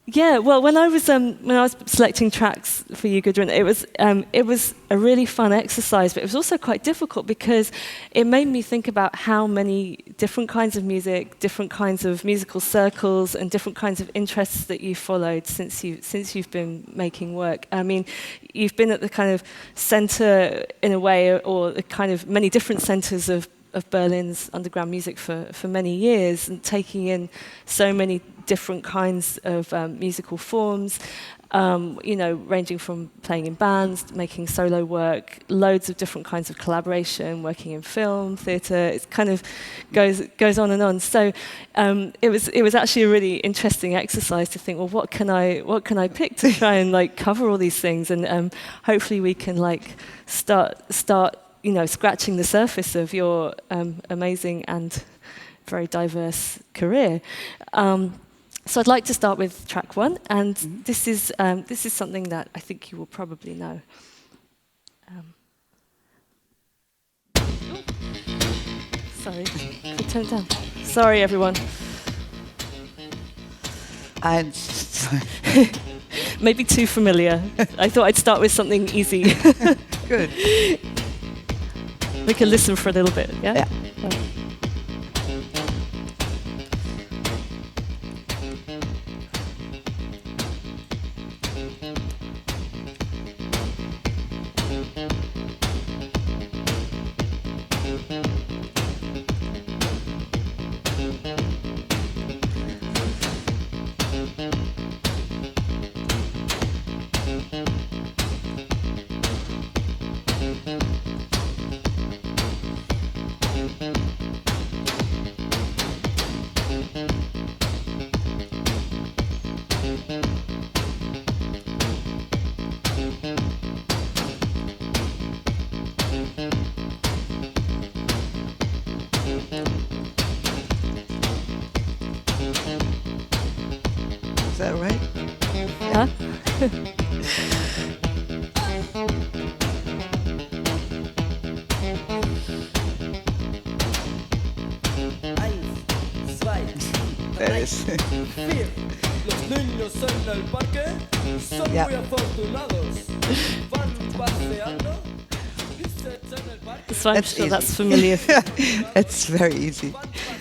Yeah, well, when I was selecting tracks for you, Gudrun, it was a really fun exercise, but it was also quite difficult because it made me think about how many different kinds of music, different kinds of musical circles, and different kinds of interests that you've followed since you've been making work. I mean, you've been at the kind of center in a way, or the kind of many different centers of Berlin's underground music for many years, and taking in so many different kinds of musical forms, ranging from playing in bands, making solo work, loads of different kinds of collaboration, working in film, theatre. It kind of goes on and on. So it was actually a really interesting exercise to think, well, what can I pick to try and cover all these things, and hopefully we can start scratching the surface of your amazing and very diverse career. So I'd like to start with track 1, and this is something that I think you will probably know. Sorry, can you turn it down? Sorry, everyone. Maybe too familiar. I thought I'd start with something easy. Good. We can listen for a little bit, yeah? Yeah. Is that right? Huh? Los niños en el parque son Yeah. muy afortunados. Van paseando y se echan el parque. So I'm That's sure easy. that's familiar. It's very easy.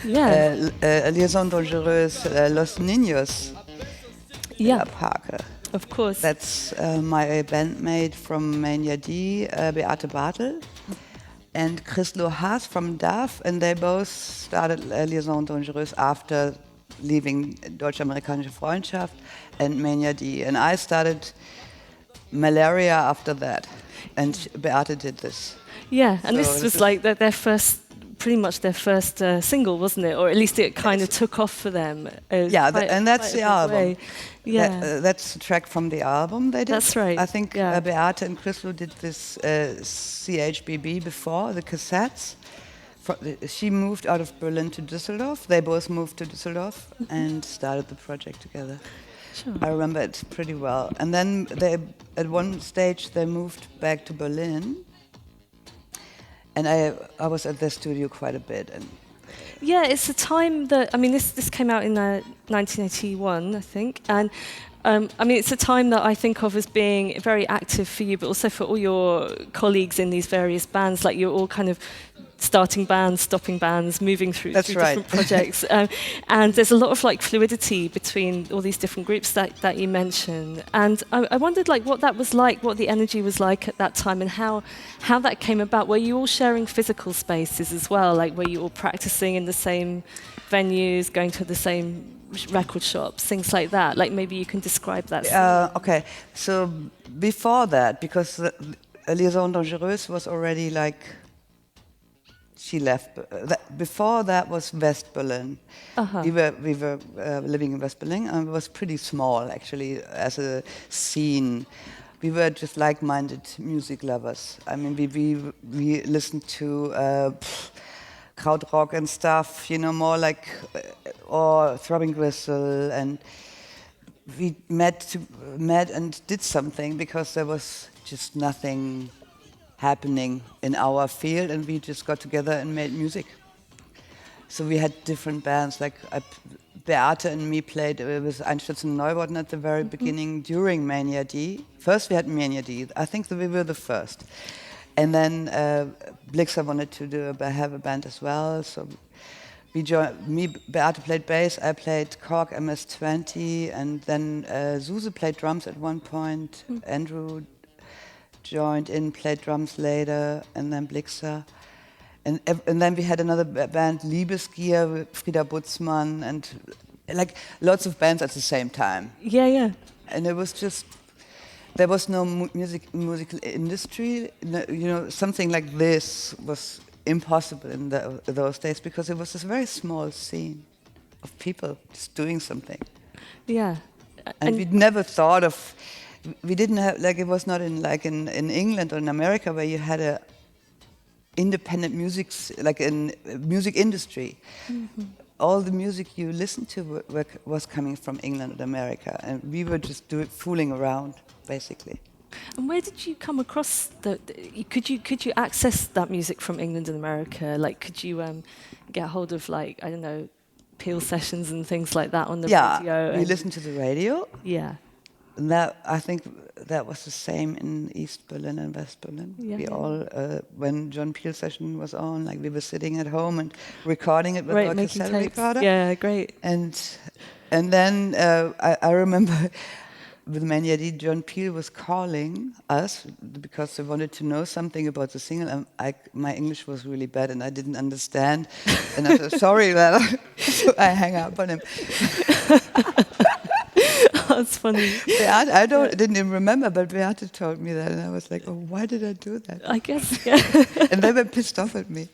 Yeah. Liaison dangereuse, Los Niños in Yeah, der Parke. of course. That's my bandmate from Mania D, Beate Bartel, and Chrislo Haas from DAF, and they both started Liaison dangereuse after leaving Deutsch-Amerikanische Freundschaft and Mania D. And I started Malaria after that, and Beate did this. Yeah, and So this this was is- like their first, pretty much their first single, wasn't it? Or at least it kind of took off for them. Yeah, and that's the album. Yeah, That's the track from the album they did. That's right, I think yeah. Beate and Chrislo did this CHBB before, the cassettes. She moved out of Berlin to Düsseldorf. They both moved to Düsseldorf and started the project together. sure. I remember it pretty well. And then at one stage they moved back to Berlin. And I was at their studio quite a bit. And Yeah, it's a time that, I mean, this came out in 1981, I think, and I mean, it's a time that I think of as being very active for you, but also for all your colleagues in these various bands. Like, you're all kind of starting bands, stopping bands, moving through different projects. And there's a lot of fluidity between all these different groups that you mentioned. And I wondered what that was like, what the energy was like at that time, and how that came about. Were you all sharing physical spaces as well? Were you all practicing in the same venues, going to the same record shops, things like that? Maybe you can describe that. okay, so before that, because Liaison dangereuse was already she left. Before that was West Berlin. Uh-huh. We were living in West Berlin, and it was pretty small actually as a scene. We were just like-minded music lovers. I mean, we listened to krautrock and stuff, more or Throbbing Gristle, and we met and did something because there was just nothing happening in our field, and we just got together and made music. So we had different bands. I Beate and me played with Einstürzen Neubauten at the very beginning during Mania D. First we had Mania D. I think that we were the first. And then Blixer wanted to have a band as well. So we joined, Beate played bass, I played Korg MS-20, and then Suse played drums at one point. Andrew joined in, played drums later, and then Blixer. And then we had another band, Liebesgier, with Frieda Butzmann, and like lots of bands at the same time. Yeah. And it was just, there was no musical industry. No, you know, something like this was impossible in those days because it was this very small scene of people just doing something. Yeah. And we'd never thought of, we didn't have, like it was not in England or in America where you had a independent music, like in music industry. All the music you listened to was coming from England and America, and we were just fooling around, basically. And where did you come across could you access that music from England and America? Like, could you get hold of, like, I don't know, Peel sessions and things like that on the radio? Yeah, we listened to the radio. Yeah. And that, I think that was the same in East Berlin and West Berlin. Yeah, We yeah. all, when John Peel session was on, like we were sitting at home and recording it with Right, our making cassette tapes. recorder. Yeah, great. And then I remember with Mania D, John Peel was calling us because they wanted to know something about the single. And my English was really bad and I didn't understand. And I said, sorry, that I hang up on him. That's funny. I didn't even remember, but Beate told me that, and I was like, "Oh, why did I do that?" I guess, yeah. And they were pissed off at me.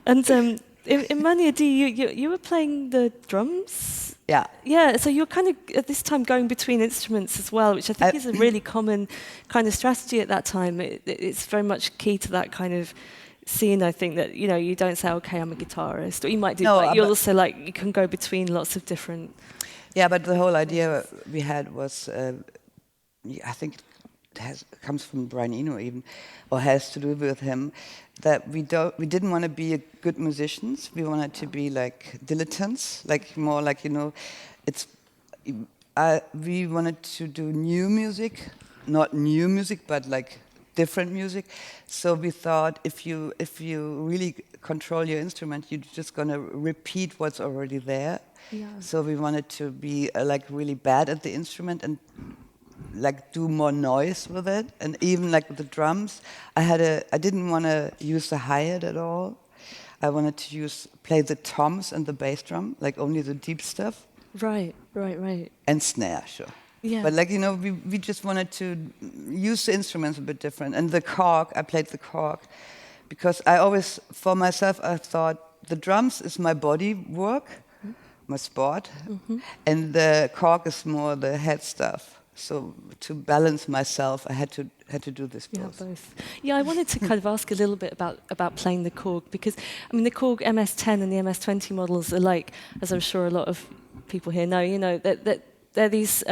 And in Mania D, you were playing the drums? Yeah. Yeah, so you're kind of, at this time, going between instruments as well, which I think is a really common kind of strategy at that time. It's very much key to that kind of scene, I think, that, you know, you don't say, okay, I'm a guitarist, or you might do, No, but you also, like, you can go between lots of different... Yeah, but the whole idea we had was, I think it comes from Brian Eno even, or has to do with him, that we didn't want to be good musicians. We wanted to be like dilettantes, like more like, you know, we wanted to do new music, not new music, but like different music. So we thought if you really control your instrument, you're just gonna repeat what's already there. Yeah. So we wanted to be like really bad at the instrument and like do more noise with it. And even like with the drums, I didn't want to use the hi-hat at all. I wanted to play the toms and the bass drum, like only the deep stuff. Right. And snare, sure. Yeah. But like, you know, we just wanted to use the instruments a bit different. And the Korg, I played the Korg because I always, for myself, I thought the drums is my body work, my sport, and the Korg is more the head stuff. So to balance myself, I had to do this both. Yeah, both. Yeah, I wanted to kind of ask a little bit about playing the Korg because, I mean, the Korg MS-10 and the MS-20 models are like, as I'm sure a lot of people here know, you know, that they're these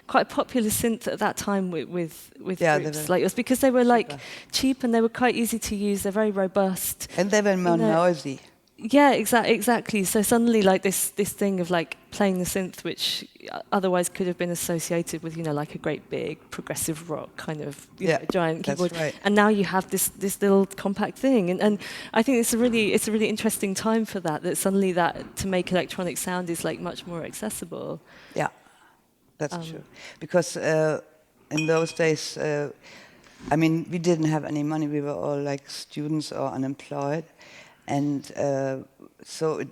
quite popular synth at that time with groups. Like, it was because they were like cheap and they were quite easy to use. They're very robust. And they were more noisy. Yeah, exactly. So suddenly, like this thing of like playing the synth, which otherwise could have been associated with, you know, like a great big progressive rock kind of know, giant keyboard, that's right. and now you have this little compact thing, and I think it's a really interesting time for that. That suddenly that to make electronic sound is like much more accessible. Yeah, that's true. Because in those days, I mean, we didn't have any money. We were all like students or unemployed. And so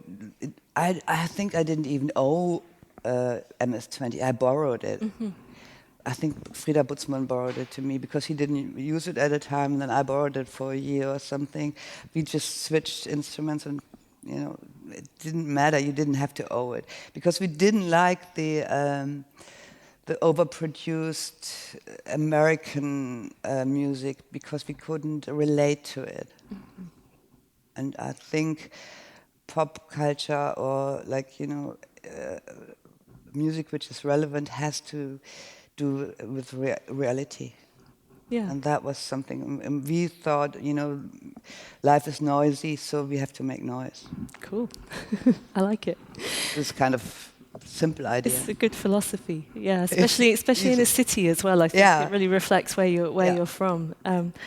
I think I didn't even owe MS-20. I borrowed it. I think Frieda Butzmann borrowed it to me because he didn't use it at a time. And then I borrowed it for a year or something. We just switched instruments, and you know, it didn't matter. You didn't have to owe it because we didn't like the overproduced American music because we couldn't relate to it. And I think pop culture or like, you know, music which is relevant has to do with reality. Yeah. And that was something. And we thought, life is noisy, so we have to make noise. Cool. I like it. This kind of simple idea. It's a good philosophy. Yeah, especially in a city as well. I think Yeah. it really reflects where you're from.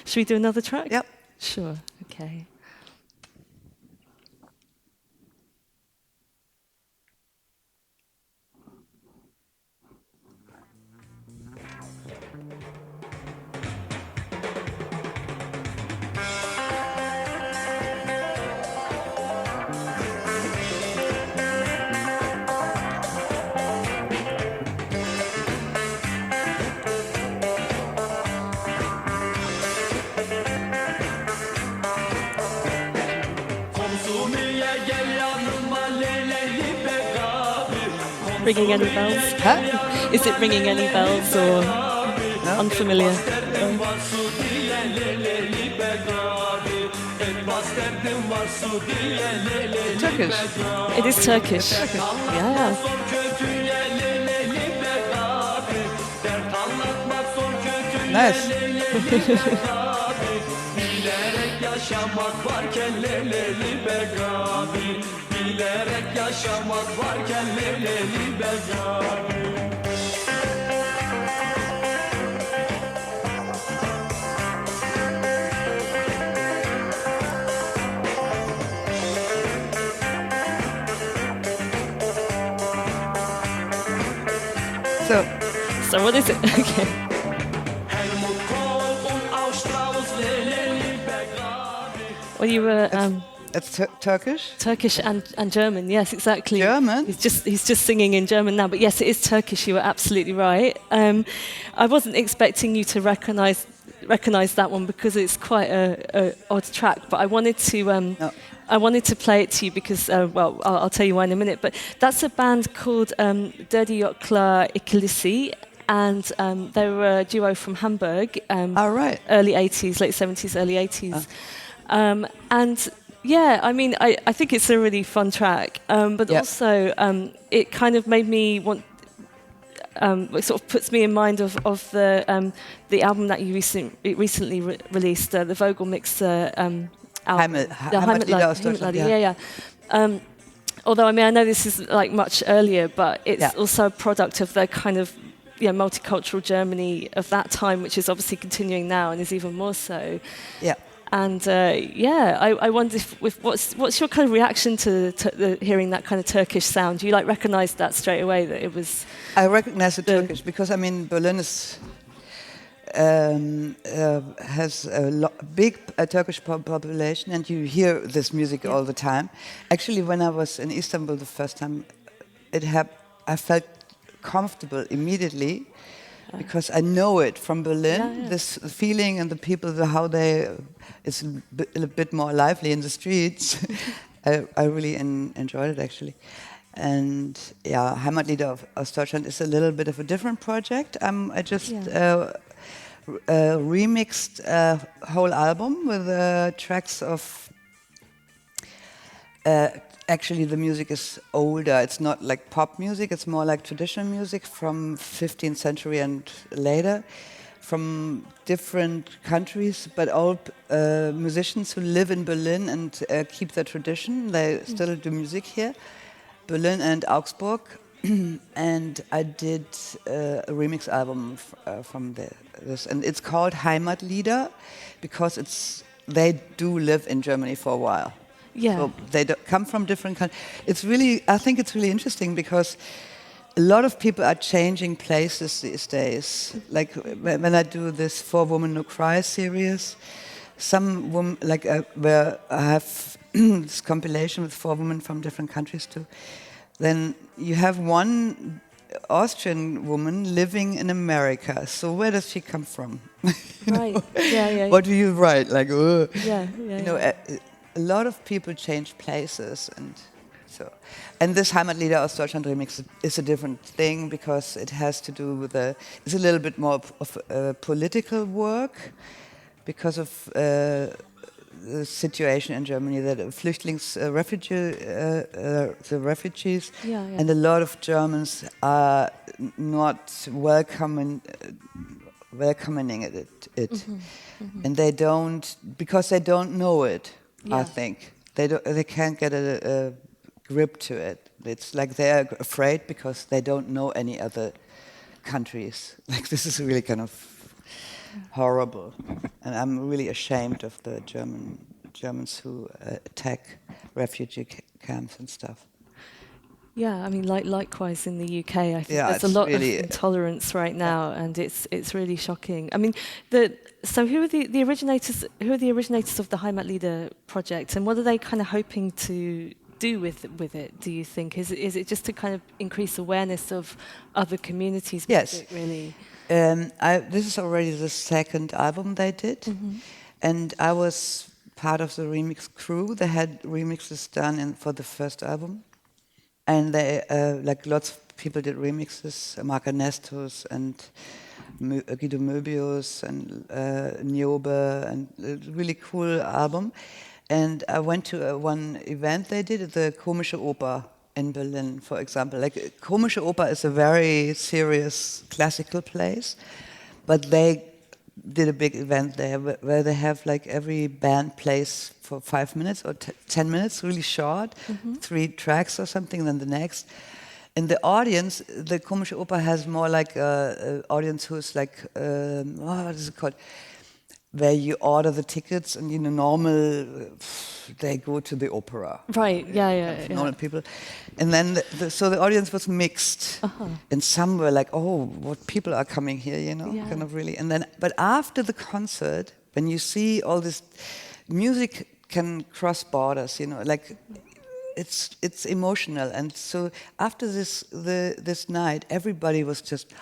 Should we do another track? Yep. Sure. Okay. Komşumiye gel yanıma leyleyli begavi. Ringing any bells? Huh? Is it ringing any bells or unfamiliar? Derdim var su diye leyleyli begavi. Elbas derdim var su diye leyleyli Turkish. begavi. It is Turkish. Yeah. Zor kötüye leyleyli begavi. Dert anlatmak zor kötüye Nice. leyleyli begavi. Bilerek yaşamak varken leyleyli begavi. Bilerek yaşamak varken leyleyli begavi. So what is it? Okay. Helmut Kohl und auch Strauß leyleyli begavi. Well, you were It's Turkish. Turkish and German. Yes, exactly. German? He's just singing in German now. But yes, it is Turkish. You were absolutely right. I wasn't expecting you to recognize that one because it's quite a odd track. But I wanted to. No. I wanted to play it to you because, well, I'll tell you why in a minute. But that's a band called Dördiyoklar İkilisi, and they were a duo from Hamburg. All right. Early 80s, late 70s, early 80s. And yeah, I mean, I think it's a really fun track, but Yeah. also it kind of made me want. It sort of puts me in mind of the album that you recently released, the Vogel Mixer album. Heimatlieder aus Deutschland, Yeah. Although I mean, I know this is like much earlier, but it's also a product of the kind of multicultural Germany of that time, which is obviously continuing now and is even more so. Yeah. And I wonder if what's your kind of reaction to hearing that kind of Turkish sound? Do you like recognise that straight away that it was? I recognize the Turkish because I mean Berlin is has a big Turkish population, and you hear this music all the time. Actually, when I was in Istanbul the first time, I felt comfortable immediately because I know it from Berlin. Yeah. This feeling and the people, it's a bit more lively in the streets. I really enjoyed it actually. And yeah, Heimatlieder aus Deutschland is a little bit of a different project. I just remixed a whole album with tracks of. Actually, the music is older. It's not like pop music. It's more like traditional music from 15th century and later, from different countries, but all musicians who live in Berlin and keep their tradition. They still do music here, Berlin and Augsburg. And I did a remix album from this, and it's called Heimatlieder because they do live in Germany for a while. Yeah. So they come from different countries. I think it's really interesting because a lot of people are changing places these days. Like when I do this 4 Women No Cry series, some women, where I have this compilation with 4 women from different countries too, then you have one Austrian woman living in America. So where does she come from? Right. Yeah. What do you write? Like, Yeah. a lot of people change places, and this Heimatlieder aus Deutschland remix is a different thing because it has to do with it's a little bit more of political work because of the situation in Germany, that the refugees, and a lot of Germans are not welcoming welcoming it. And they don't, because they don't know it. I think they can't get a grip to it. It's like they're afraid because they don't know any other countries. Like this is really kind of horrible, and I'm really ashamed of the Germans who attack refugee camps and stuff. Yeah, I mean, likewise in the UK, I think there's a it's lot really, of intolerance right now, and it's really shocking. I mean, so who are the originators? Who are the originators of the Heimatlieder project, and what are they kind of hoping to do with it? Do you think is it just to kind of increase awareness of other communities? Yes, really. This is already the second album they did, and I was part of the remix crew. They had remixes done for the first album. And they, like lots of people did remixes, Mark Ernestus and Guido Möbius and Niobe, and a really cool album. And I went to one event they did at the Komische Oper in Berlin, for example. Like Komische Oper is a very serious classical place, but they did a big event there where they have like every band plays for 5 minutes or 10 minutes, really short, 3 tracks or something, then the next. In the audience, the Komische Oper has more like an audience who's like, what is it called? Where you order the tickets and normal, they go to the opera. Right, yeah. Normal people. And then, so the audience was mixed. And some were like, oh, what people are coming here, kind of really. And then, but after the concert, when you see all this, music can cross borders, like it's emotional. And so after this night, everybody was just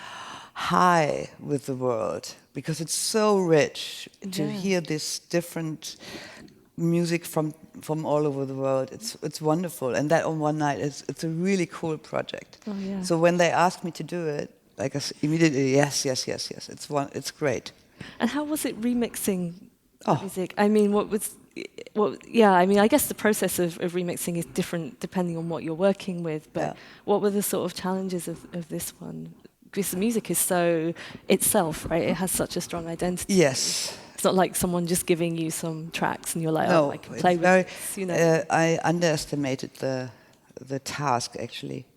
high with the world, because it's so rich to hear this different music from all over the world. It's wonderful, and that on one night it's a really cool project. So when they asked me to do it, like immediately yes, it's great. And how was it remixing music? I mean, I mean, I guess the process of remixing is different depending on what you're working with, but what were the sort of challenges of this one? Because the music is so itself, right? It has such a strong identity. Yes. It's not like someone just giving you some tracks and you're like, no, I can play with this, I underestimated the task, actually,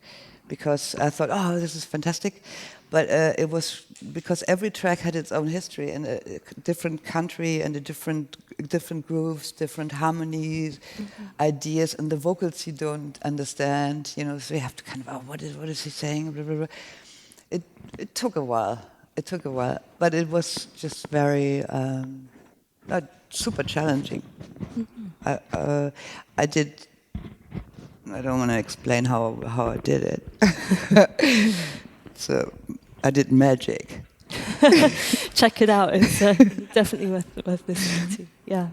because I thought, oh, this is fantastic. But it was because every track had its own history and a different country and a different grooves, different harmonies, ideas, and the vocals you don't understand, so you have to kind of, what is he saying, blah, blah, blah. It took a while. But it was just very super challenging. I don't want to explain how I did it. So I did magic. Check it out. It's definitely worth listening to. Yeah,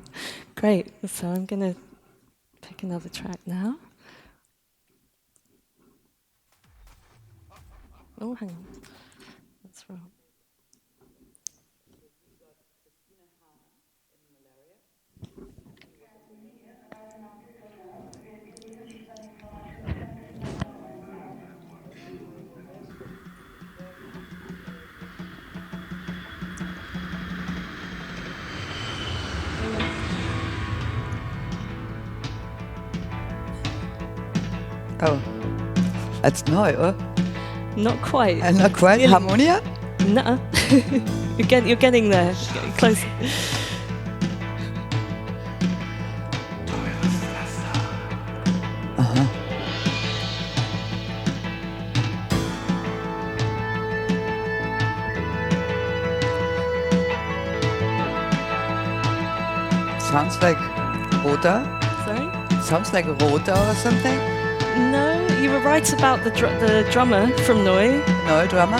great. So I'm going to pick another track now. Oh, hang on. That's wrong. Oh, that's neu, or? Not quite. Not quite. Really? Harmonia? Nuh-uh. You're getting there. You're getting close. Sounds like Rota. Sorry? Sounds like Rota or something. No, you were right about the drummer from Neu. Neue Drummer.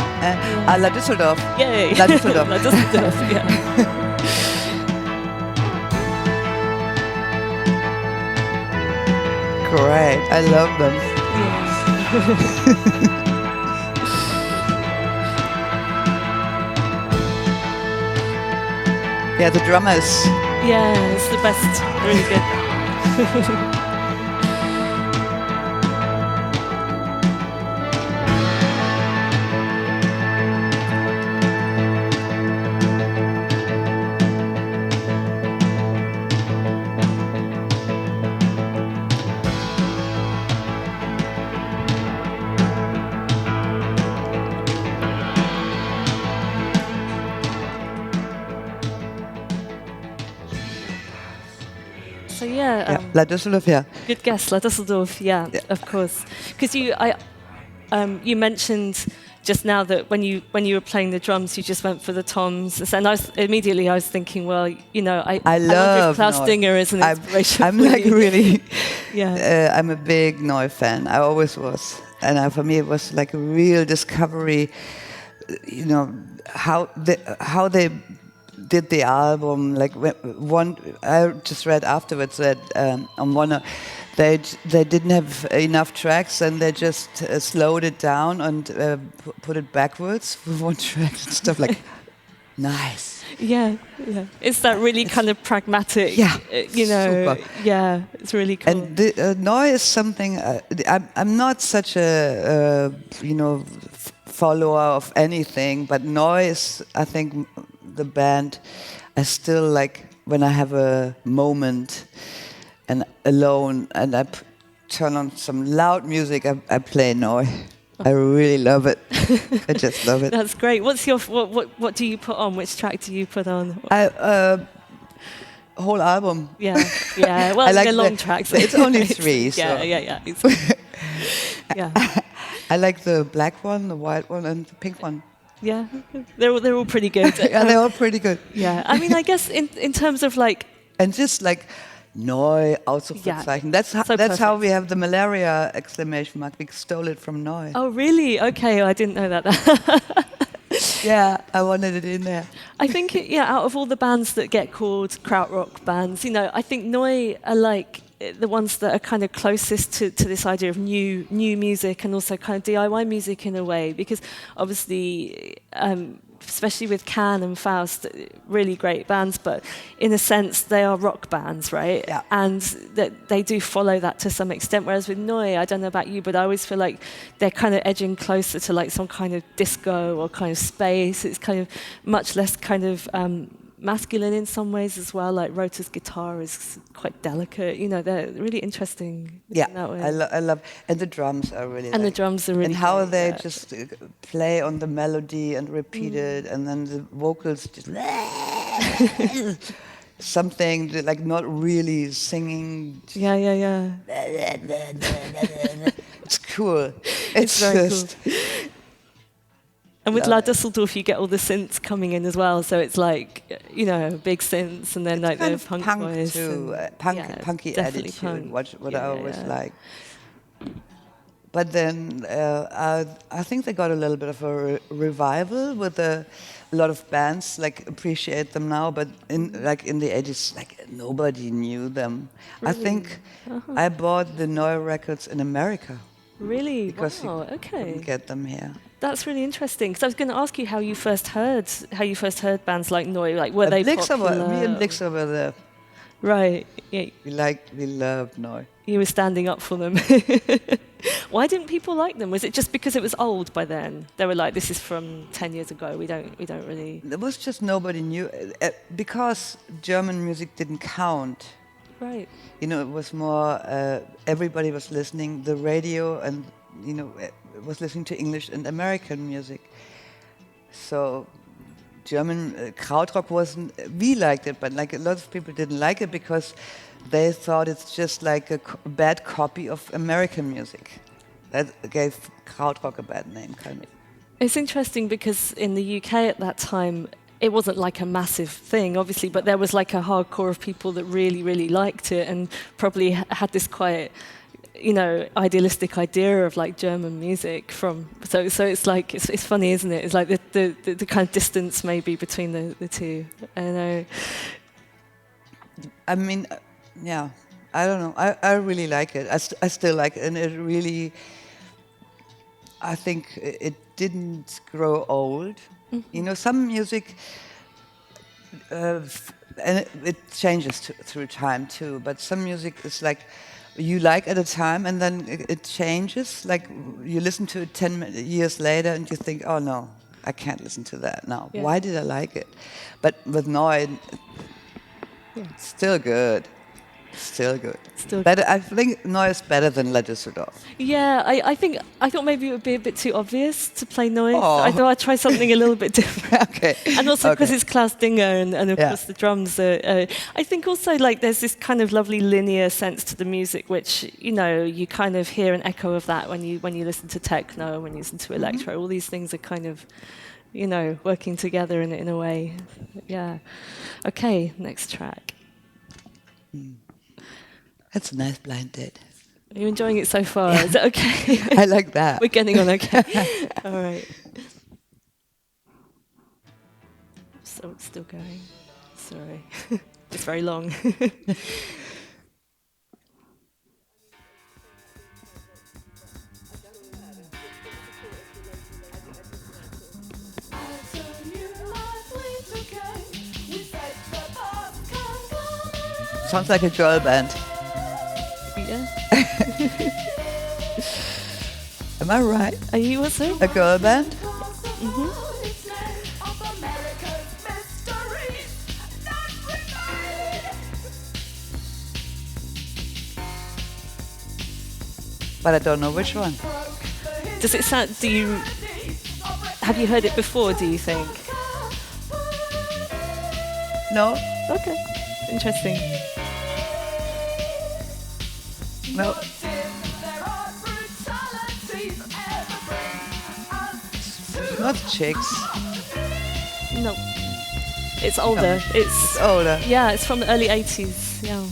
La Düsseldorf. Yay. La Düsseldorf. La Düsseldorf, yeah. Great. I love them. Yeah, the drummer is... Yeah, it's the best. Really good. Yeah, La Düsseldorf, yeah. Good guess, La Düsseldorf. Yeah, of course. Because you mentioned just now that when you were playing the drums, you just went for the toms, and I was thinking, well, you know, I wonder love if Klaus Neu. Dinger is an inspiration. I'm for like you. really, Yeah. I'm a big Neu fan. I always was, and for me it was like a real discovery. You know how they did the album. Like I just read afterwards that on one. They didn't have enough tracks, and they just slowed it down and put it backwards with one track and stuff like. Nice. Yeah. It's that really kind of pragmatic. Yeah, you know. super. Yeah, it's really cool. And the Neu is something. I'm not such a follower of anything, but Neu is, I think, the band I still like when I have a moment and alone, and I turn on some loud music. I play Neu. I really love it. I just love it. That's great. What's your what do you put on? Which track do you put on? Whole album. Yeah. Well, I like they're long tracks. It's only 3. So. Yeah. Yeah. I like the black one, the white one, and the pink one. Yeah, they're all pretty good. Yeah, they're all pretty good. Yeah, I mean, I guess in terms of like. And just like Neu, Ausrufezeichen. Yeah. That's how we have the malaria exclamation mark. We stole it from Neu. Oh, really? Okay, I didn't know that. Yeah, I wanted it in there. I think, out of all the bands that get called krautrock bands, I think Neu are like the ones that are kind of closest to this idea of new music and also kind of DIY music in a way, because obviously, especially with Can and Faust, really great bands, but in a sense they are rock bands, right? Yeah. And that they do follow that to some extent, whereas with Neu, I don't know about you, but I always feel like they're kind of edging closer to like some kind of disco or kind of space. It's kind of much less kind of masculine in some ways as well. Like Rota's guitar is quite delicate. They're really interesting. Yeah, in that way. I love, and the drums are really. And the drums are really. And how great, they just play on the melody and repeat it, and then the vocals just something like not really singing. Yeah. It's cool. It's very just. cool. And with La Düsseldorf, you get all the synths coming in as well. So it's like, big synths, and then like the punk voice. Too, and, punky definitely attitude. punk. What I always like. But then I think they got a little bit of a revival with a lot of bands like appreciate them now. But in the 80s, like nobody knew them. Really? I think I bought the Neu records in America. Really? Because wow, you okay. couldn't get them here. That's really interesting. Because I was going to ask you how you first heard bands like Neu. Like, were they popular? Me and Blixer were there. Right. Yeah. We loved Neu. You were standing up for them. Why didn't people like them? Was it just because it was old by then? They were like, this is from 10 years ago. We don't really. There was just nobody knew because German music didn't count. Right. It was more everybody was listening the radio and was listening to English and American music. So German krautrock wasn't. We liked it, but like a lot of people didn't like it because they thought it's just like a bad copy of American music. That gave krautrock a bad name, kind of. It's interesting because in the UK at that time, it wasn't like a massive thing, obviously, but there was like a hardcore of people that really, really liked it and probably had this quite, idealistic idea of like German music from. So it's like it's funny, isn't it? It's like the kind of distance maybe between the two. I know. I mean, yeah, I don't know. I really like it. I still like it, and it really. I think it didn't grow old. Mm-hmm. Some music, and it changes through time too. But some music is like you like at a time, and then it changes. Like you listen to it 10 years later, and you think, "Oh no, I can't listen to that now. Yeah. Why did I like it?" But with Neu, it's still good. Still good. Still Better, I think Noise better than La Düsseldorf. Yeah, I thought maybe it would be a bit too obvious to play noise. Oh. I thought I'd try something a little bit different. Okay. And also because Okay. it's Klaus Dinger and of Yeah. course the drums are, I think also like there's this kind of lovely linear sense to the music, which, you kind of hear an echo of that when you listen to techno, when you listen to electro. All these things are kind of, working together in a way. Yeah. Okay, next track. That's a nice blind date. Are you enjoying it so far? Is it okay? I like that. We're getting on okay. All right. So it's still going. Sorry. It's very long. Sounds like a girl band. Yeah. Am I right? Are you also? A girl band? But I don't know which one. Does it sound? Have you heard it before? Do you think? No? Okay. Interesting. No. Not Chicks. No. It's older. It's older. Yeah, it's from the early 80s. Yeah.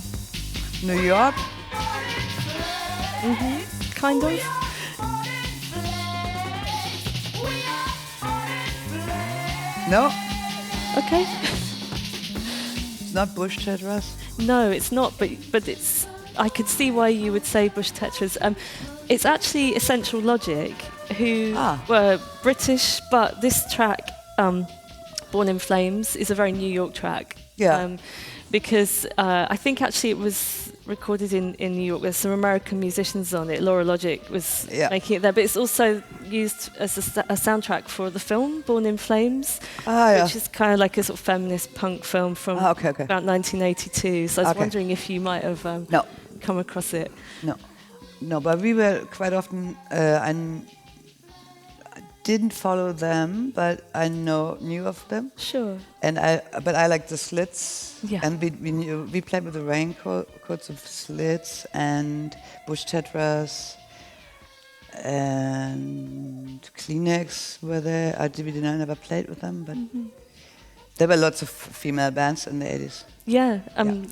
New York? Kind of. No. Okay. It's not Bush Tetras. No, it's not. But it's. I could see why you would say Bush Tetras. It's actually Essential Logic, who were British, but this track, Born in Flames, is a very New York track. Yeah. Because I think actually it was recorded in New York. There's some American musicians on it. Laura Logic was making it there, but it's also used as a soundtrack for the film Born in Flames, which is kind of like a sort of feminist punk film from about 1982. So I was wondering if you might have come across it. No, but we were quite often. I didn't follow them, but I knew of them. Sure. But I like the Slits. Yeah. And we played with the Raincoats of Slits and Bush Tetras and Kleenex were there. I never played with them, but there were lots of female bands in the 80s. Yeah,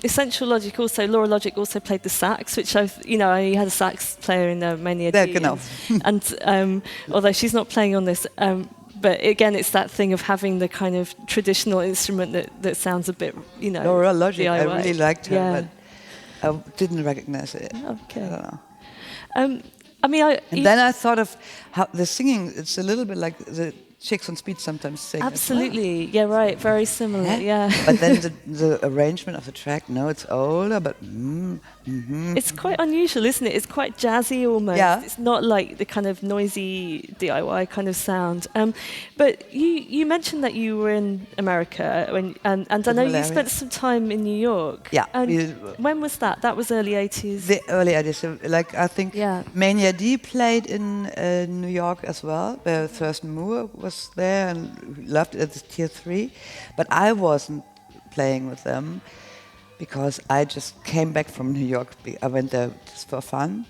Essential Logic also, Laura Logic also played the sax, which he had a sax player in Mania D. Genau. And although she's not playing on this, but again, it's that thing of having the kind of traditional instrument that sounds a bit, Laura Logic, DIY. I really liked her, but I didn't recognize it. Okay. I don't know. And then I thought of how the singing, it's a little bit like the Chicks on Speed sometimes sing. Absolutely, yeah, right, very similar, yeah. But then the arrangement of the track, it's older, but It's quite unusual, isn't it? It's quite jazzy almost. Yeah. It's not like the kind of noisy DIY kind of sound. But you mentioned that you were in America, and I know you spent some time in New York. Yeah. And when was that? That was early 80s? The early 80s. Like, I think Mania D played in New York as well, where Thurston Moore was there and loved it as Tier 3. But I wasn't playing with them because I just came back from New York. I went there just for fun,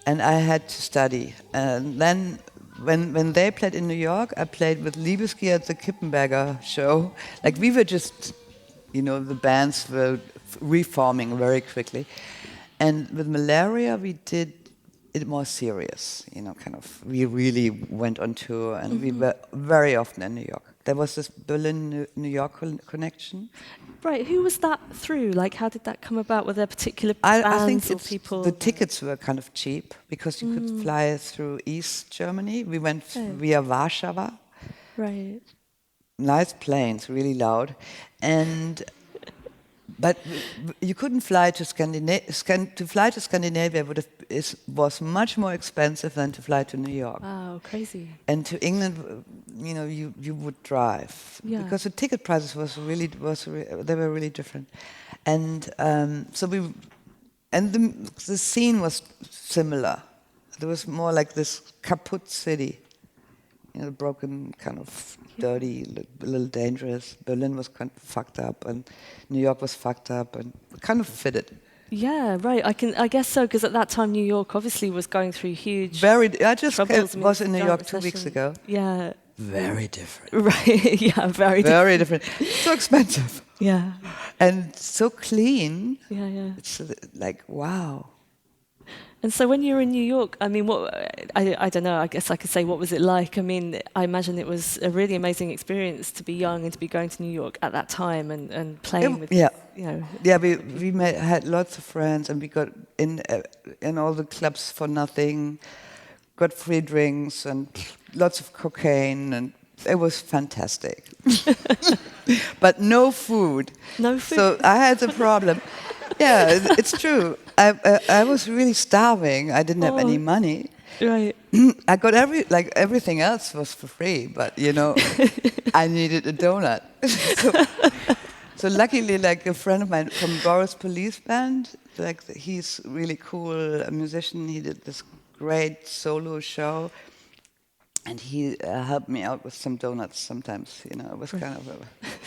and I had to study. And then when they played in New York, I played with Liebesgier at the Kippenberger show. Like, we were just, the bands were reforming very quickly. And with Malaria, we did it more serious, we really went on tour, and we were very often in New York. There was this Berlin-New York connection. Right, who was that through? Like, how did that come about? Were there particular bands I think or people? The tickets were kind of cheap because you could fly through East Germany. We went via Warsaw. Right. Nice planes, really loud. But you couldn't fly to Scandinavia. To fly to Scandinavia was much more expensive than to fly to New York. Wow, crazy. And to England, you would drive because the ticket prices they were really different. And so and the scene was similar. There was more like this kaput city, broken, kind of dirty, a little dangerous. Berlin was kind of fucked up, and New York was fucked up, and it kind of fitted. Yeah, right. I guess so, because at that time New York obviously was going through huge I just troubles. was in New giant York 2 recession. weeks ago. Yeah. Very different. Right. Yeah. Very. Very different. So expensive. Yeah. And so clean. Yeah. Yeah. It's like, wow. And so when you were in New York, I mean, I don't know, I guess I could say, what was it like? I mean, I imagine it was a really amazing experience to be young and to be going to New York at that time and playing with, yeah. you know. Yeah, we had lots of friends, and we got in all the clubs for nothing, got free drinks and lots of cocaine, and it was fantastic. But no food. No food. So I had a problem. Yeah, it's true. I was really starving. I didn't have any money. Right. I got everything else was for free, but I needed a donut. so luckily, like a friend of mine from Boris Police Band, he's really cool, a musician. He did this great solo show, and he helped me out with some donuts sometimes. It was kind of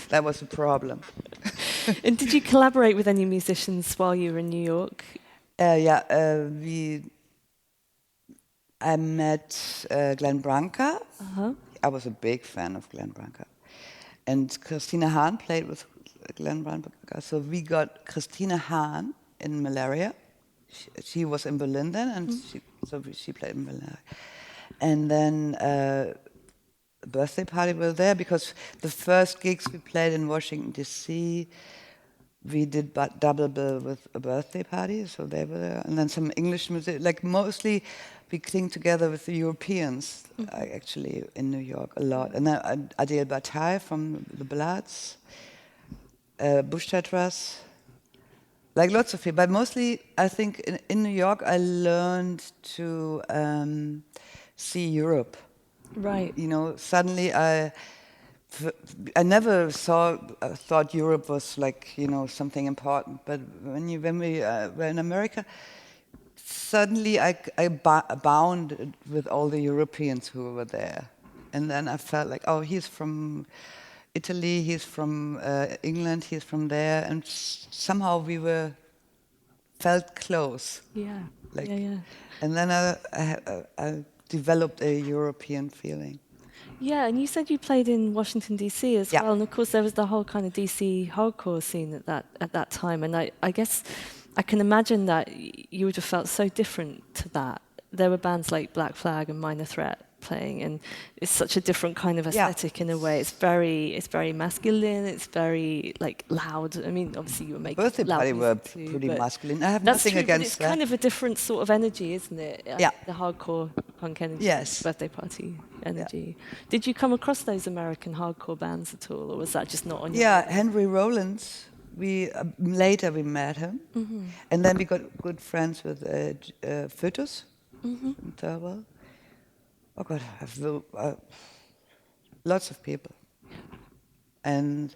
that was a problem. And did you collaborate with any musicians while you were in New York? I met Glenn Branca. Uh-huh. I was a big fan of Glenn Branca. And Christina Hahn played with Glenn Branca. So we got Christina Hahn in Malaria. She was in Berlin then, and she played in Malaria. And then a birthday party were there, because the first gigs we played in Washington, D.C., we did double bill with a birthday party, so they were there. And then some English music, like mostly we cling together with the Europeans, actually, in New York a lot. And then Adele Bataille from the Bloods, Bush Tetras, like lots of people. But mostly, I think in New York, I learned to see Europe. Right. Suddenly I never thought Europe was like something important, but when we were in America, suddenly I bound with all the Europeans who were there, and then I felt like, oh, he's from Italy, he's from England, he's from there, and somehow we felt close. Yeah. Like, yeah. And then I developed a European feeling. Yeah, and you said you played in Washington D.C. as well, and of course there was the whole kind of D.C. hardcore scene at that time, and I guess I can imagine that you would have felt so different to that. There were bands like Black Flag and Minor Threat playing, and it's such a different kind of aesthetic in a way. It's very masculine. It's very loud. I mean, obviously you were making birthday loud party were too, pretty but masculine. I have that's nothing true, against but it's that. kind of a different sort of energy, isn't it? Yeah. The hardcore punk energy. Yes. Birthday party energy. Did you come across those American hardcore bands at all, or was that just not on your Yeah, Henry Rollins. Later we met him, and then we got good friends with Foetus in Thurwell. Oh God, lots of people, and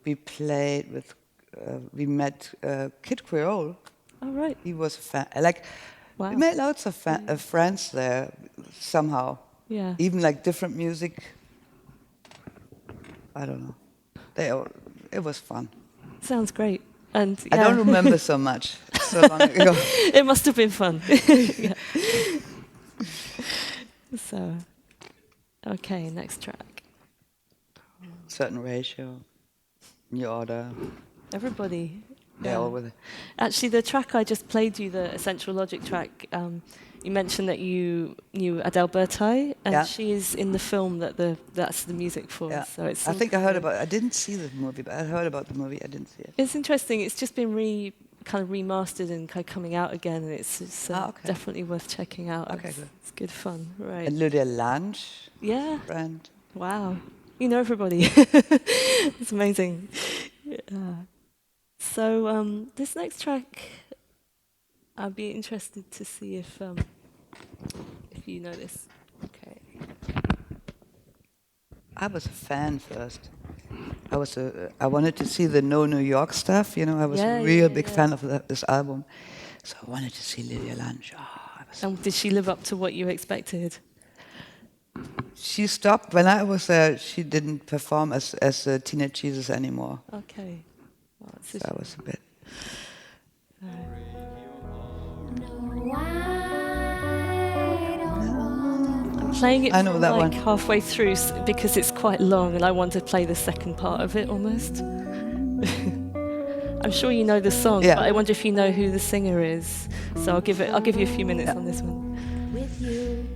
we played with. We met Kid Creole. Oh, right. He was a fan. Wow. We made lots of friends there somehow. Yeah. Even different music. I don't know. It was fun. Sounds great. And I don't remember so much. So long ago. It must have been fun. Yeah. So, okay, next track. Certain ratio, new order. Everybody. Yeah, all with it. Actually, the track I just played you, the Essential Logic track, you mentioned that you knew Adele Bataille, and she is in the film that's the music for. Yeah. So it's. I think I heard about it. I didn't see the movie, but I heard about the movie. I didn't see it. It's interesting. It's just been kind of remastered and kind of coming out again, and it's definitely worth checking out. Okay, good. It's good fun, right? And Lydia Lange. Yeah. Friend. Wow. You know everybody. It's amazing. So this next track, I'd be interested to see if you know this. Okay. I was a fan first. I wanted to see the No New York stuff. I was a real big fan of this album. So I wanted to see Lydia Lunch. And did she live up to what you expected? She stopped when I was there. She didn't perform as Teenage Jesus anymore. Okay. Well, So I was a bit. I'm playing it I know from that like one. halfway through because it's quite long, and I want to play the second part of it almost. I'm sure you know the song, Yeah. but I wonder if you know who the singer is. So I'll give you a few minutes on this one. With you.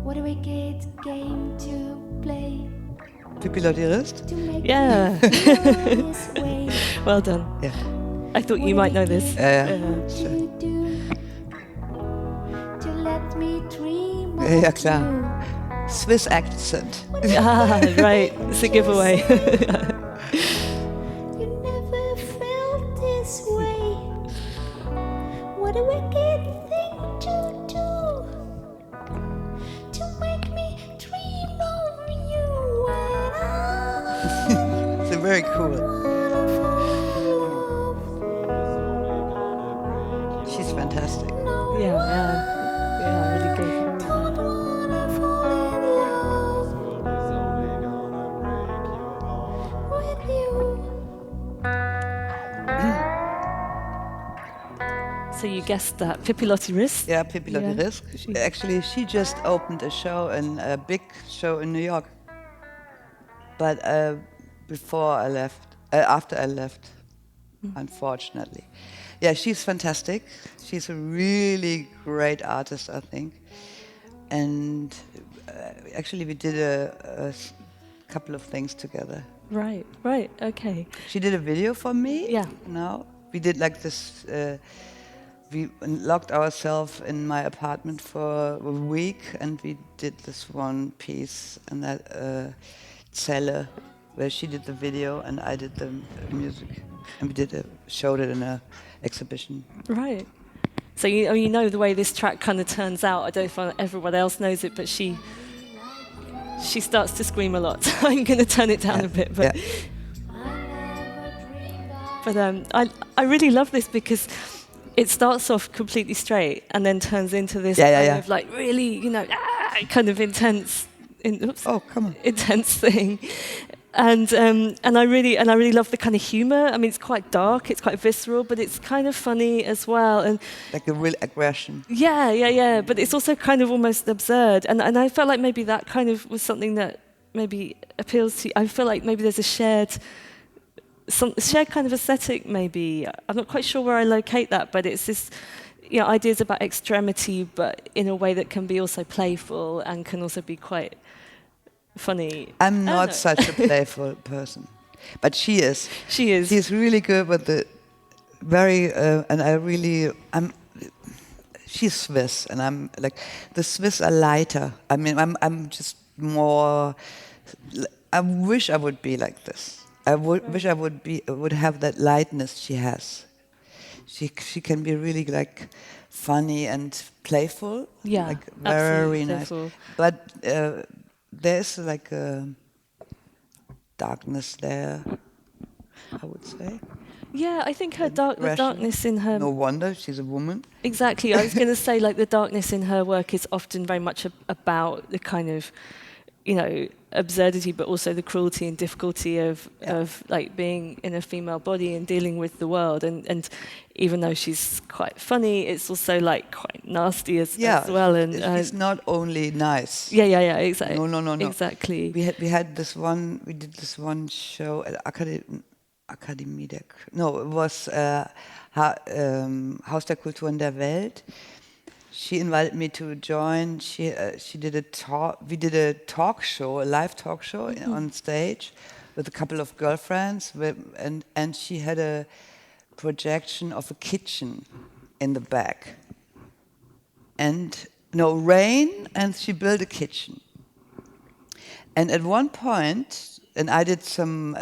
What a wicked game to play Pippi Lottie-Rist? to make Yeah. me feel this way. Well done. Yeah. I thought What you a might know this. wicked Ja, thing to do to let me dream Ja, ja, of klar. you. Swiss accent. Ah, right. It's a giveaway. You never felt this way. What a wicked thing to do to make me dream of you. And It's very cool. She's fantastic. Yeah, really good. Don't wanna fall in love with you. So you guessed that. Pippi Lottie-Rist? Yeah, Pippi Yeah. Lottie-Rist. Actually, she just opened a big show in New York. But after I left, unfortunately. Yeah, she's fantastic. She's a really great artist, I think. And actually, we did a couple of things together. Right, okay. She did a video for me. Yeah. Now we did like this. We locked ourselves in my apartment for a week, and we did this one piece in that Zelle, where she did the video and I did the music, and we showed it in a exhibition. Right. So you know the way this track kind of turns out. I don't know if everyone else knows it, but she starts to scream a lot. So I'm going to turn it down a bit, but. Yeah. But I really love this because it starts off completely straight and then turns into this kind of like really, kind of intense, intense thing. And I really love the kind of humor. I mean, it's quite dark, it's quite visceral, but it's kind of funny as well. And like a real aggression. Yeah. But it's also kind of almost absurd. And I felt like maybe that kind of was something that maybe appeals to you. I feel like maybe there's a shared kind of aesthetic, maybe. I'm not quite sure where I locate that, but it's this, ideas about extremity, but in a way that can be also playful and can also be quite funny. I'm not such a playful person, but she is. She is. She's really good with the very, she's Swiss, and I'm like, the Swiss are lighter. I mean, I'm just more, I wish I would be like this. I wish I would have that lightness she has. She can be really like funny and playful. Yeah, like very nice. playful. But there's like a darkness there, I would say. Yeah, I think the darkness in her. No wonder she's a woman. Exactly. I was going to say, like, the darkness in her work is often very much about the kind of, absurdity, but also the cruelty and difficulty of like being in a female body and dealing with the world. And even though she's quite funny, it's also like quite nasty as well. And it's not only nice. Yeah. Exactly. No. Exactly. We did this one show at Akademie der. No, it was Haus der Kulturen der Welt. She invited me to join. She did a talk. We did a talk show, a live talk show on stage with a couple of girlfriends, and she had a projection of a kitchen in the back. And rain, and she built a kitchen. And at one point, and I did some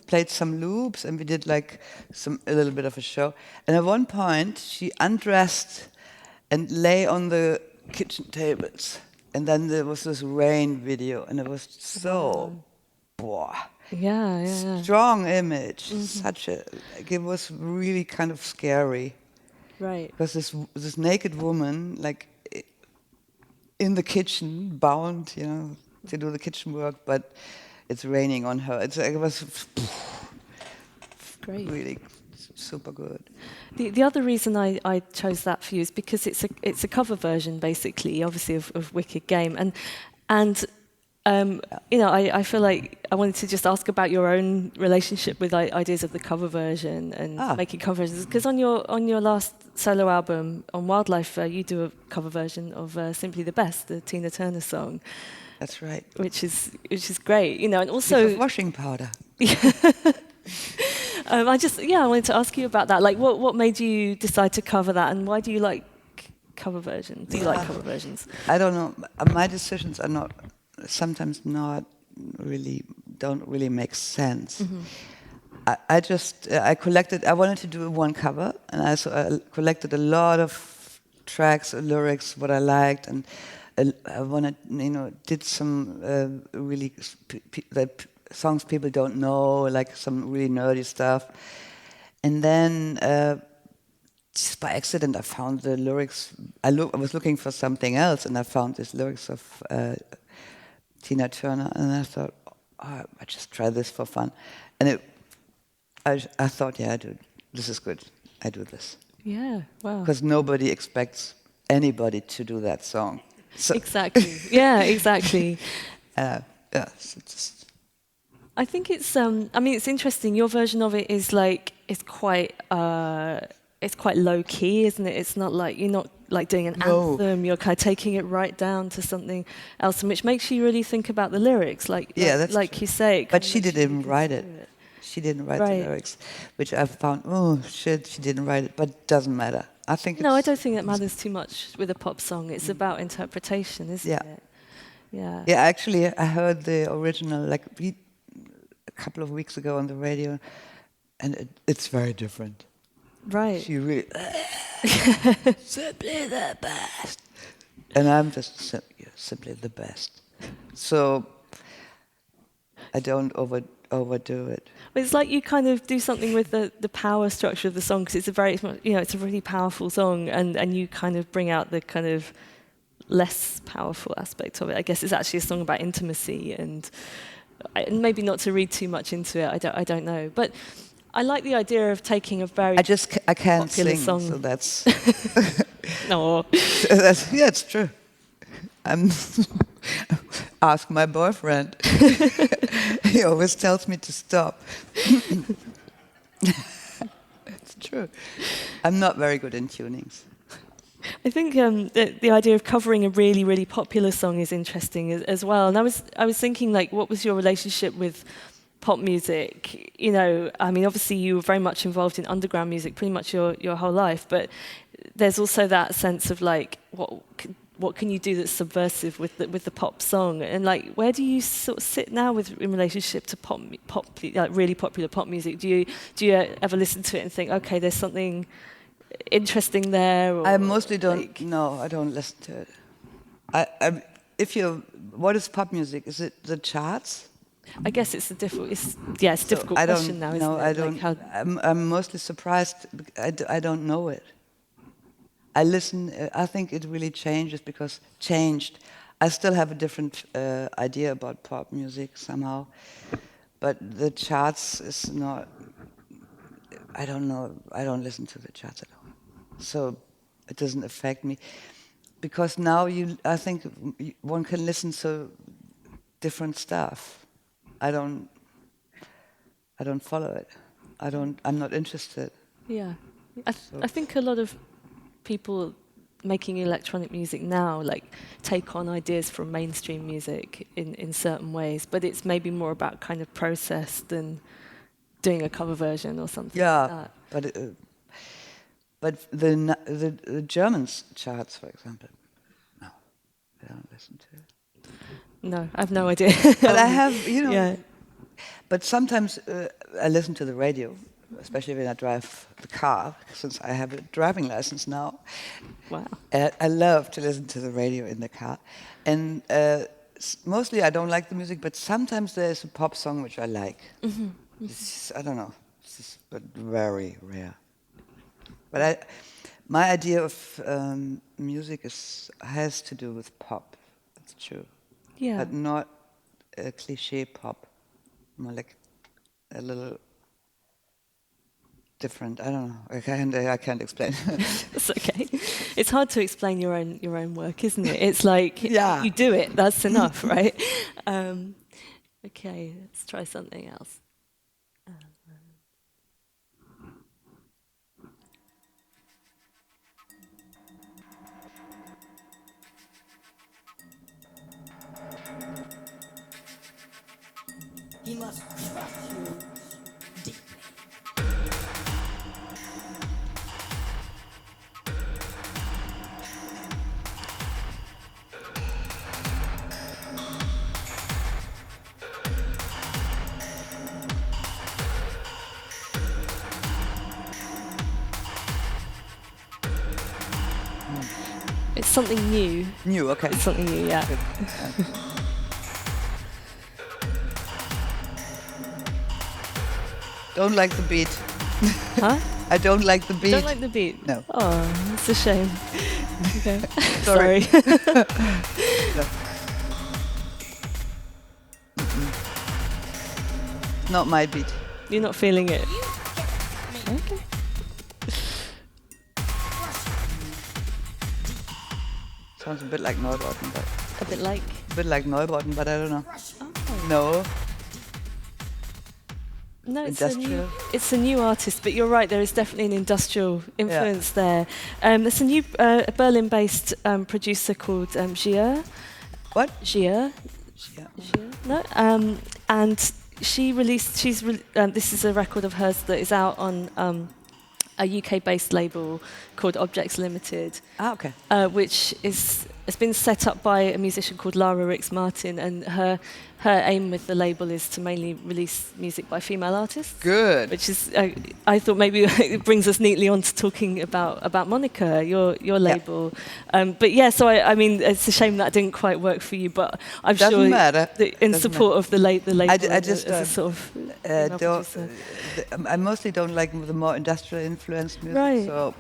played some loops, and we did like a little bit of a show. And at one point, she undressed and lay on the kitchen tables And then there was this rain video, and it was so, Yeah. strong image. Such a, like, it was really kind of scary. Right. Because this naked woman, like, in the kitchen, bound, to do the kitchen work, but it's raining on her. It was Great. really super good. The other reason I chose that for you is because it's a cover version, basically, obviously of Wicked Game, and I feel like I wanted to just ask about your own relationship with ideas of the cover version and making cover versions, because on your last solo album on Wildlife, you do a cover version of Simply the Best, the Tina Turner song. That's right. Which is great, and also Piece of washing powder. I wanted to ask you about that. Like, what made you decide to cover that, and why do you like cover versions? Do you like cover versions? I don't know. My decisions are sometimes don't really make sense. I wanted to do one cover, and I collected a lot of tracks, lyrics, what I liked, and I wanted, did some really songs people don't know, like some really nerdy stuff. And then just by accident, I found the lyrics. I was looking for something else, and I found these lyrics of Tina Turner, and I thought, I just try this for fun. And I thought, I do. This is good. I do this. Yeah, wow. Because nobody expects anybody to do that song. So exactly. Yeah, exactly. I think it's. It's interesting. Your version of it is like it's quite low key, isn't it? It's not like you're not like doing an anthem. You're kind of taking it right down to something else, and which makes you really think about the lyrics. Like you say. But she didn't even write it. She didn't write the lyrics, which I found. Oh shit, she didn't write it. But it doesn't matter. I think. No, I don't think that matters too much with a pop song. It's about interpretation, isn't it? Yeah. Yeah, actually, I heard the original a couple of weeks ago on the radio, and it's very different. Right. She really simply the best, and I'm just simply the best. So I don't overdo it. But it's like you kind of do something with the power structure of the song, because it's a really powerful song, and you kind of bring out the kind of less powerful aspect of it. I guess it's actually a song about intimacy, and maybe not to read too much into it. I don't know, but I like the idea of taking a very I can't popular sing, song. so that's No. it's true. Ask my boyfriend. He always tells me to stop. It's true. I'm not very good in tunings. I think the idea of covering a really, really popular song is interesting as well. And I was thinking, like, what was your relationship with pop music? Obviously you were very much involved in underground music pretty much your whole life, but there's also that sense of like, what can you do that's subversive with the pop song? And like, where do you sort of sit now in relationship to pop like really popular pop music? Do you ever listen to it and think, okay, there's something interesting there? Or, I mostly don't. No, I don't listen to it. What is pop music? Is it the charts? I guess it's a difficult. It's a difficult question now, isn't it? I don't. I'm mostly surprised. I don't know it. I listen. I think it really changed. I still have a different idea about pop music somehow, but the charts is not. I don't know. I don't listen to the charts at all, so it doesn't affect me. Because now I think one can listen to different stuff. I don't follow it. I'm not interested. Yeah, I think a lot of people making electronic music now like take on ideas from mainstream music in certain ways, but it's maybe more about kind of process than doing a cover version or something like that. But the Germans charts, for example, no, I don't listen to it. No, I have no idea. But I have, But sometimes I listen to the radio, especially when I drive the car, since I have a driving license now. Wow. I love to listen to the radio in the car. And mostly I don't like the music, but sometimes there's a pop song which I like. It's, I don't know, but very rare. But my idea of music has to do with pop. That's true. Yeah. But not a cliche pop. More like a little different. I don't know. I can't explain. That's okay. It's hard to explain your own work, isn't it? It's like Yeah. you do it. That's enough, right? Okay, let's try something else. He must trust you deeply. It's something new. New, okay. It's something new, yeah. Don't like the beat. Huh? I don't like the beat. Don't like the beat? No. Oh, it's a shame. Okay. Sorry. Sorry. No. Not my beat. You're not feeling it. Okay. Sounds a bit like Neubauten, but A bit like. a bit like Neubauten, but I don't know. Oh. No. No, Industrial. it's a new artist, but you're right. There is definitely an industrial influence there. There's a new Berlin-based producer called Gia. What? Gia. Yeah. No. And she released. This is a record of hers that is out on a UK-based label called Objects Limited, Ah, okay. which has been set up by a musician called Lara Rix Martin, and her aim with the label is to mainly release music by female artists. Good. Which is, I thought maybe it brings us neatly on to talking about Monica, your label. But yeah, so I mean, it's a shame that didn't quite work for you, but I'm Doesn't sure matter. in Doesn't support of the label I just as a sort of female producer. I mostly don't like the more industrial influenced music. Right. So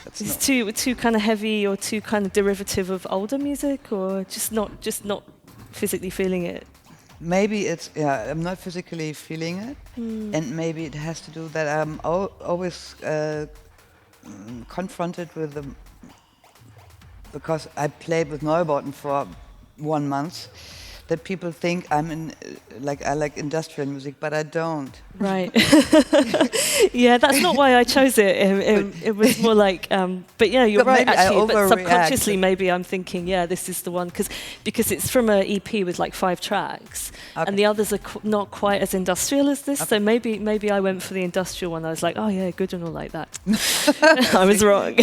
that's It's not. too kind of heavy or too kind of derivative of older music, or just not physically feeling it. Maybe it's I'm not physically feeling it, and maybe it has to do that I'm always confronted with them because I played with Neubauten for 1 month. That people think I'm I like industrial music, but I don't. Right. Yeah, that's not why I chose it. It was more like, but yeah, you're But right. maybe I Actually, but overreact. subconsciously, maybe I'm thinking, yeah, this is the one because it's from an EP with like 5 tracks, Okay. and the others are not quite as industrial as this. So maybe I went for the industrial one. I was like, oh yeah, Gudrun will like that. I was wrong.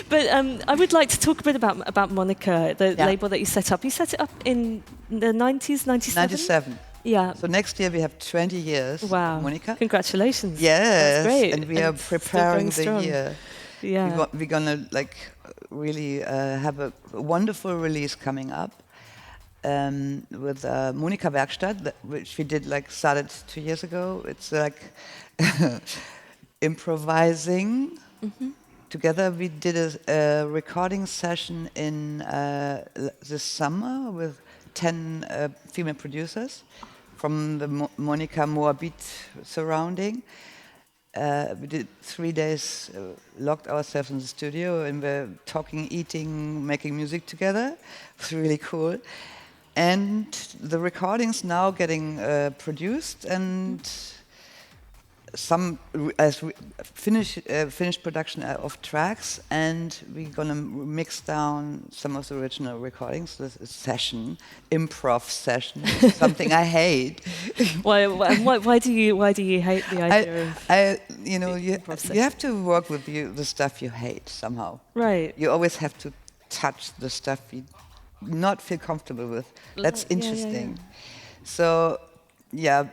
But I would like to talk a bit about Monica, the label that you set up. You set it up in the 90s, 97? 97. Yeah. So next year we have 20 years. Wow. Monica. Congratulations. Yes. That's great. And we are it's still preparing going the strong. year. Yeah. We're gonna really have a wonderful release coming up with Monika Werkstatt, which we did started 2 years ago. It's like improvising. Together we did a recording session in this summer with 10 female producers from the Monika Moabit surrounding. We did 3 days, locked ourselves in the studio, and we're talking, eating, making music together. It was really cool. And the recordings now getting produced, and some finished production of tracks, and we're gonna mix down some of the original recordings. This is improv session, something I hate. Why do you hate the idea of You have to work with the stuff you hate somehow. right? You always have to touch the stuff you not feel comfortable with. That's Yeah, yeah, interesting. So, yeah,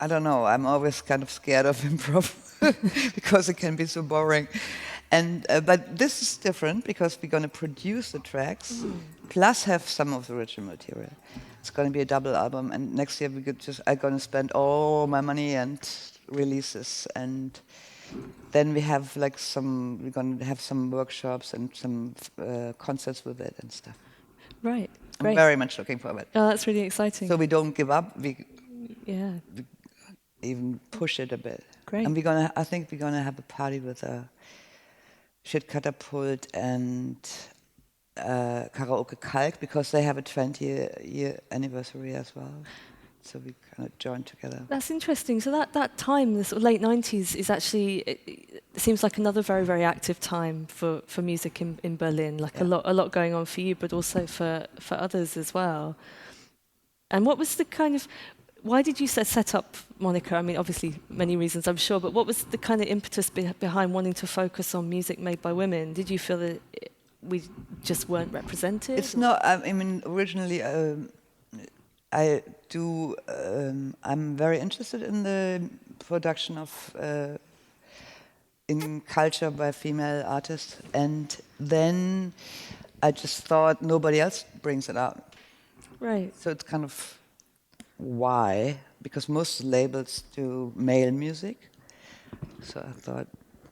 I don't know. I'm always kind of scared of improv because it can be so boring. And but this is different because we're going to produce the tracks plus have some of the original material. It's going to be a double album, and next year I'm going to spend all my money and releases, and then we're going to have some workshops and some concerts with it and stuff. Right. I'm Great. very much looking forward. Oh, that's really exciting. So we don't give up. We yeah. even push it a bit. Great. And I think we're gonna have a party with a shit catapult and karaoke Kalk because they have a 20-year anniversary as well. So we kind of joined together. That's interesting. So that time, the sort of late 90s, is actually, it seems like another very, very active time for music in Berlin. Like a lot going on for you, but also for others as well. And what was the kind of, why did you set up Monica? I mean, obviously many reasons, I'm sure, but what was the kind of impetus behind wanting to focus on music made by women? Did you feel that we just weren't represented? It's not, I mean, originally I'm very interested in the production of in culture by female artists, and then I just thought nobody else brings it out. Right. So it's kind of why, because most labels do male music. So I thought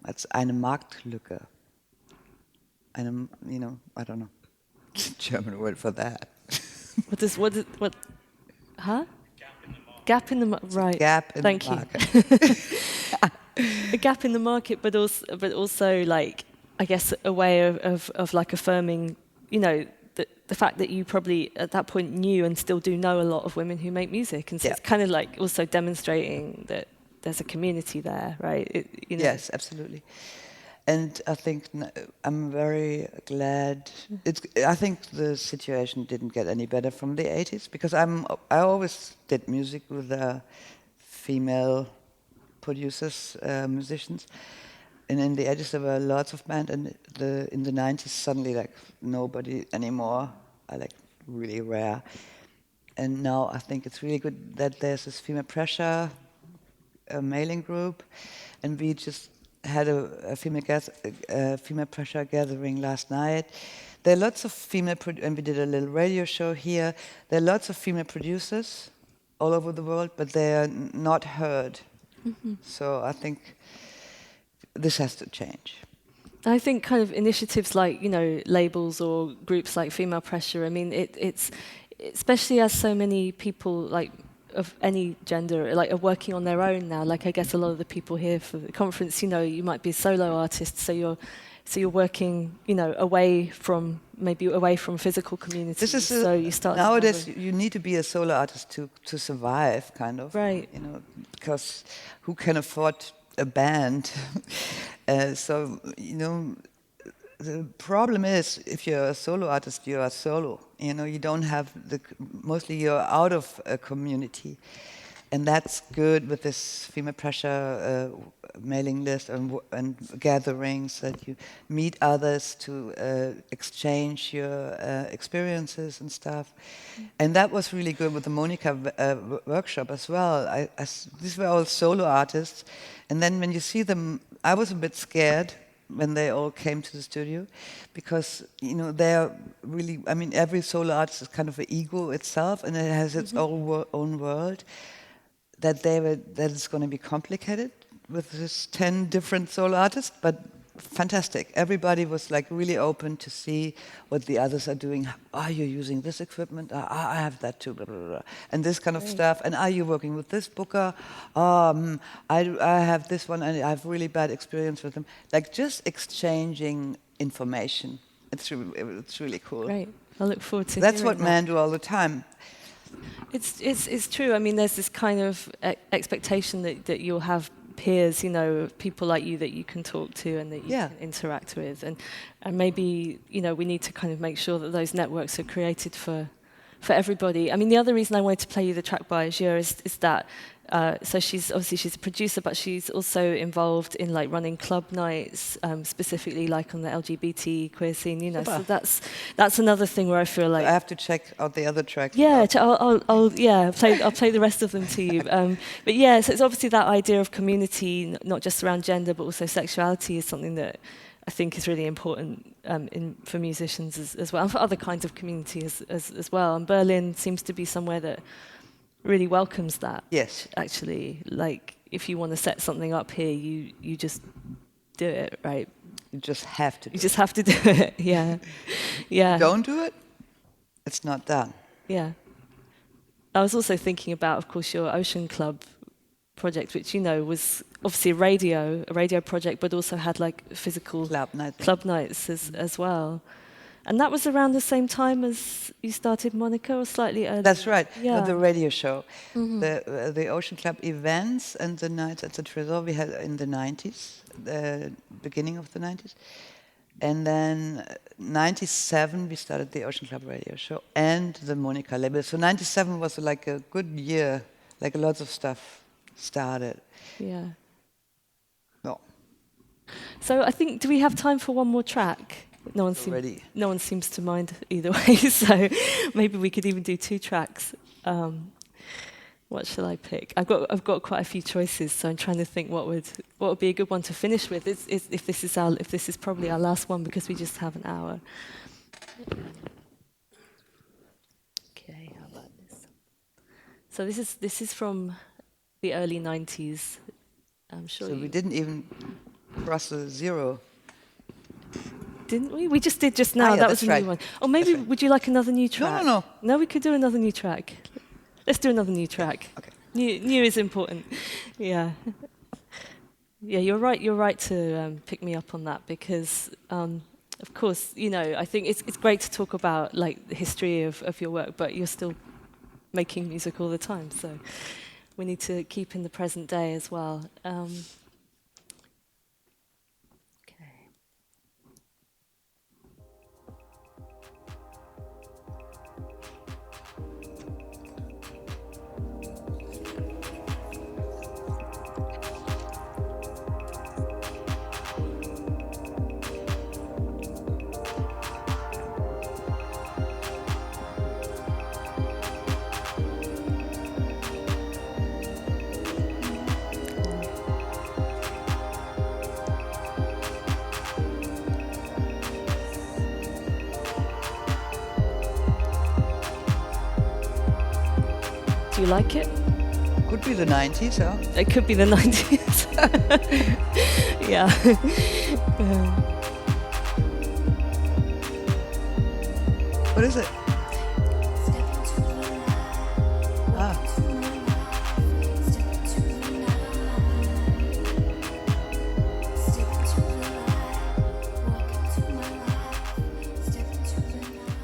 that's eine Marktlücke. I don't know, German word for that. What? Huh? Gap in the market. Right. Gap in Thank the you. market. A gap in the market, but also like, I guess, a way of like affirming, the fact that you probably at that point knew and still do know a lot of women who make music, and so it's kind of like also demonstrating that there's a community there, right? Yes, absolutely. And I think I'm very glad. I think the situation didn't get any better from the 80s because I always did music with female producers, musicians, and in the 80s there were lots of bands, and in the 90s suddenly like nobody anymore. Like really rare. And now I think it's really good that there's this Female Pressure mailing group, and we just had a female pressure gathering last night. There are lots of female, and we did a little radio show here. There are lots of female producers all over the world, but they are not heard. Mm-hmm. So I think this has to change. I think kind of initiatives like, labels or groups like Female Pressure, I mean, it's especially as so many people like of any gender like are working on their own now. Like I guess a lot of the people here for the conference, you might be a solo artist, so you're working, away from physical communities. So you start nowadays you need to be a solo artist to survive, kind of. Right. Because who can afford a band? The problem is if you're a solo artist, you are solo. You don't have mostly you're out of a community. And that's good with this Female Pressure mailing list and gatherings that you meet others to exchange your experiences and stuff. And that was really good with the Monica workshop as well. These were all solo artists. And then when you see them, I was a bit scared when they all came to the studio, because they're really. I mean, every solo artist is kind of an ego itself, and it has its own world. That it's going to be complicated with this 10 different solo artists, but fantastic. Everybody was like really open to see what the others are doing. Are you using this equipment? I have that too, blah, blah, blah. And this kind of stuff. And are you working with this booker? I have this one, and I have really bad experience with them. Like just exchanging information. It's really cool. Great. I look forward to That's hearing what men do all the time. It's true. I mean, there's this kind of expectation that you'll have peers, people like you that you can talk to and that you can interact with, and maybe we need to kind of make sure that those networks are created for for everybody. I mean, the other reason I wanted to play you the track by Jure is that so she's a producer, but she's also involved in like running club nights, specifically like on the LGBT queer scene. You know, so that's another thing where I feel like I have to check out the other tracks. yeah, I'll play the rest of them to you. But yeah, so it's obviously that idea of community, not just around gender, but also sexuality, is something that I think is really important for musicians as well, and for other kinds of community as well. And Berlin seems to be somewhere that really welcomes that. Yes. Actually, like if you want to set something up here, you just do it, right? You just have to. You just have to do it. Yeah, yeah. Don't do it, it's not done. Yeah. I was also thinking about, of course, your Ocean Club project, which, you know, was obviously a radio project, but also had like physical club nights as well. And that was around the same time as you started Monica, or slightly earlier? That's right, yeah. the radio show. The Ocean Club events and the nights at the Tresor we had in the 90s, the beginning of the 90s. And then 97 we started the Ocean Club radio show and the Monica label. So 97 was like a good year, like lots of stuff started. Yeah. No. So I think, do we have time for one more track? No one seems to mind either way, so maybe we could even do 2 tracks. What shall I pick? I've got quite a few choices, so I'm trying to think what would be a good one to finish with. If this is probably our last one, because we just have an hour. Okay, how about this? So this is from the early 90s. I'm sure. So we didn't even cross the 0. Didn't we? We just did just now. Yeah, that was a new one. Or maybe would you like another new track? No. No, we could do another new track. Let's do another new track. Okay. New is important. Yeah. Yeah, you're right. You're right to pick me up on that, because, of course, you know, I think it's great to talk about like the history of your work, but you're still making music all the time, so we need to keep in the present day as well. Do you like it? Could be the 90s, huh? It could be the 90s. Yeah. What is it?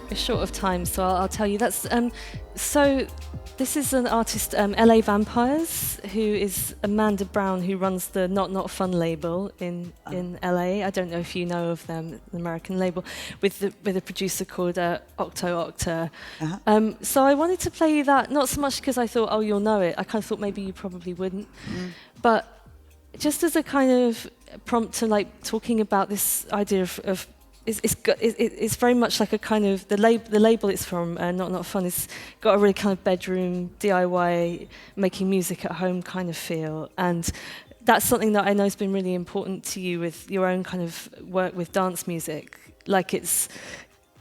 We're short of time, so I'll tell you. That's so. This is an artist, LA Vampires, who is Amanda Brown, who runs the Not Fun label in LA. I don't know if you know of them, the American label, with a producer called Octa. So I wanted to play you that, not so much because I thought, oh, you'll know it. I kind of thought maybe you probably wouldn't, but just as a kind of prompt to like talking about this idea of it's very much like a kind of the label it's from, Not Fun. It's got a really kind of bedroom DIY, making music at home kind of feel, and that's something that I know has been really important to you with your own kind of work with dance music. Like it's,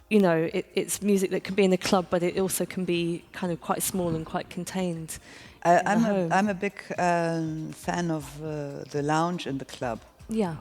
you know, it's music that can be in a club, but it also can be kind of quite small and quite contained. I'm a big fan of the lounge in the club. Yeah.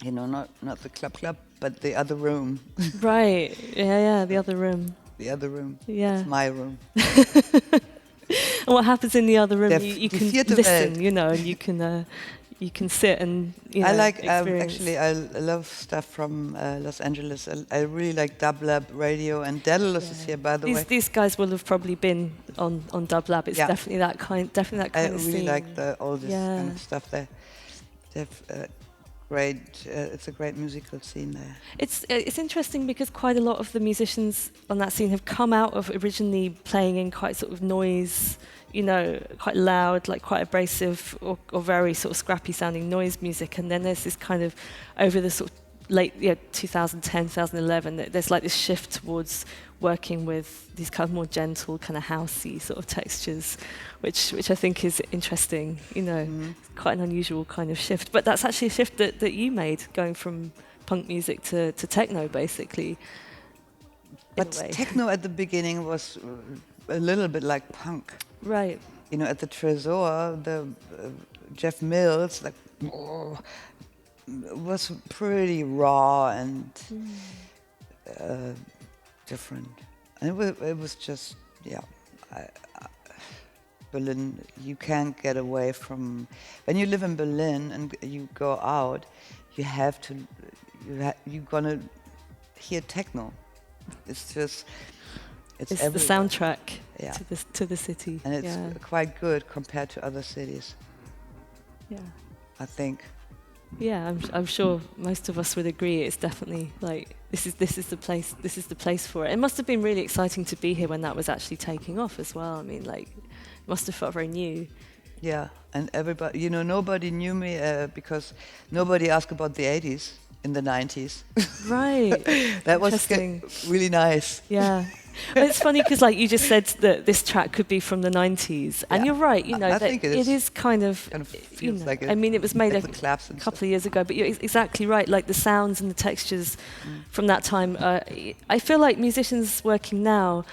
You know, not the club, but the other room. Right. Yeah. The other room. The other room. Yeah. It's my room. And what happens in the other room? You can listen, you know, and you can sit and I like experience. actually I love stuff from Los Angeles. I really like Dub Lab Radio, and Daedalus is here, by the way. These guys will have probably been on Dub Lab. It's definitely that kind of I scene. really like all this kind of stuff there. great. It's a great musical scene there. It's interesting because quite a lot of the musicians on that scene have come out of originally playing in quite sort of noise, you know, quite loud, like quite abrasive or very sort of scrappy sounding noise music, and then there's this kind of over the sort of late 2010, 2011, there's like this shift towards working with these kind of more gentle, kind of housey sort of textures, which I think is interesting. You know, quite an unusual kind of shift. But that's actually a shift that you made, going from punk music to techno, basically. But techno at the beginning was a little bit like punk. Right. You know, at the Tresor, the Jeff Mills, like, was pretty raw and different. And it was just, Berlin, you can't get away from... When you live in Berlin and you go out, you have to... you're gonna hear techno. It's just... It's the everywhere. soundtrack Yeah. to the city. And it's quite good compared to other cities, Yeah. I think. Yeah, I'm sure most of us would agree. It's definitely like this is the place. This is the place for it. It must have been really exciting to be here when that was actually taking off as well. I mean, like, it must have felt very new. Yeah, and everybody, you know, nobody knew me because nobody asked about the 80s in the 90s. Right. That was Interesting. really nice. Yeah. Well, it's funny because, like, you just said that this track could be from the 90s, and you're right. You know, I that think it is kind of feels you know, like it. I mean, it was made like a the claps and couple stuff. of years ago, but you're exactly right. Like the sounds and the textures from that time. I feel like musicians working now,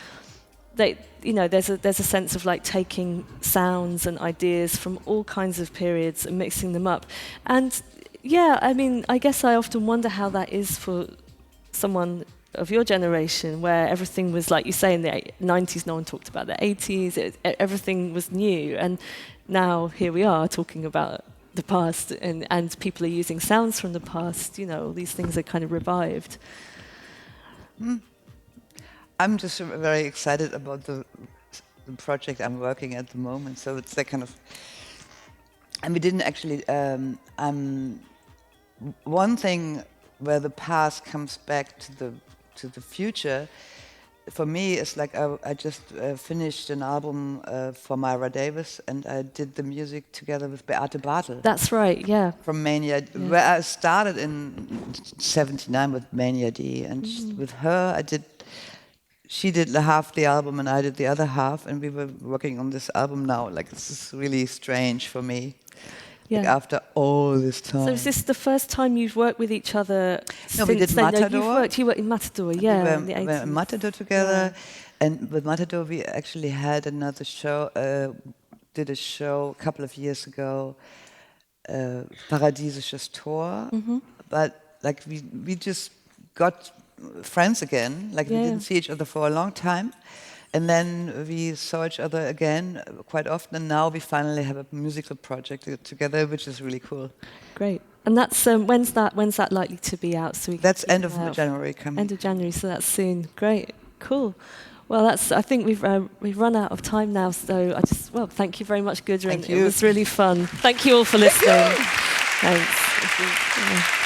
there's a sense of like taking sounds and ideas from all kinds of periods and mixing them up. And yeah, I mean, I guess I often wonder how that is for someone of your generation, where everything was, like you say, in the 90s, no one talked about the 80s, everything was new. And now here we are talking about the past, and people are using sounds from the past, you know, all these things are kind of revived. I'm just very excited about the project I'm working at the moment. So it's that kind of, and we didn't actually, one thing where the past comes back to the future, for me, it's like I just finished an album for Myra Davis, and I did the music together with Beate Bartel. That's right, yeah. From Mania, where I started in '79 with Mania D, and with her she did half the album and I did the other half, and we were working on this album now. Like, this is really strange for me. Yeah. Like, after all this time. So is this the first time you've worked with each other? No, we did then? Matador. You worked in Matador, yeah. We in the were in 80s. Matador together, and with Matador we actually had another show, did a show a couple of years ago, Paradiesisches Tor, but like we just got friends again, like we didn't see each other for a long time, and then we saw each other again quite often, and now we finally have a musical project together, which is really cool. Great. And that's when's that likely to be out? So That's end of January coming. End of January, so that's soon. Great, cool. Well, I think we've run out of time now. So thank you very much, Gudrun. Thank you. It was really fun. Thank you all for listening. Thanks.